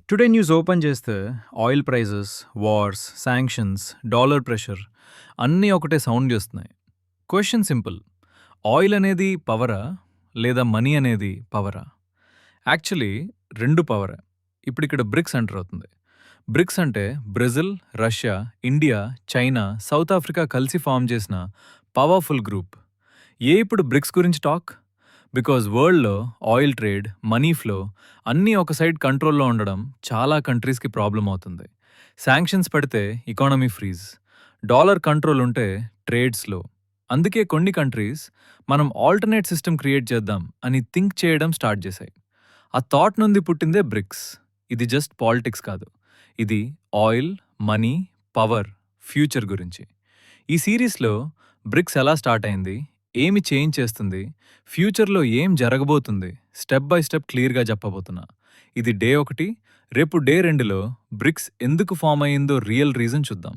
Today news open చేస్తే oil prices, wars, sanctions, dollar pressure అన్నీ ఒకటే సౌండ్ చేస్తున్నాయి. Question simple. ఆయిల్ అనేది పవరా? లేదా మనీ అనేది పవరా? యాక్చువల్లీ రెండు పవరే. ఇక్కడ బ్రిక్స్ ఎంటర్ అవుతుంది. బ్రిక్స్ అంటే Brazil, Russia, India, China, south Africa కలిసి ఫామ్ చేసిన పవర్ఫుల్ గ్రూప్. ఇప్పుడు బ్రిక్స్ గురించి టాక్? బికాజ్ వరల్డ్లో ఆయిల్ ట్రేడ్, మనీ ఫ్లో అన్నీ ఒక సైడ్ కంట్రోల్లో ఉండడం చాలా కంట్రీస్కి ప్రాబ్లం అవుతుంది. శాంక్షన్స్ పెడితే ఎకానమీ ఫ్రీజ్, డాలర్ కంట్రోల్ ఉంటే ట్రేడ్ స్లో. అందుకే కొన్ని కంట్రీస్ మనం ఆల్టర్నేట్ సిస్టమ్ క్రియేట్ చేద్దాం అని థింక్ చేయడం స్టార్ట్ చేశాయి. ఆ థాట్ నుండి పుట్టిందే బ్రిక్స్. ఇది జస్ట్ పాలిటిక్స్ కాదు, ఇది ఆయిల్, మనీ, పవర్, ఫ్యూచర్ గురించి. ఈ సిరీస్లో బ్రిక్స్ ఎలా స్టార్ట్ అయింది, ఏమి చేంజ్ చేస్తుంది, ఫ్యూచర్లో ఏం జరగబోతుంది, స్టెప్ బై స్టెప్ క్లియర్గా చెప్పబోతున్నా. ఇది డే 1. రేపు డే 2లో బ్రిక్స్ ఎందుకు ఫామ్ అయ్యిందో రియల్ రీజన్ చూద్దాం.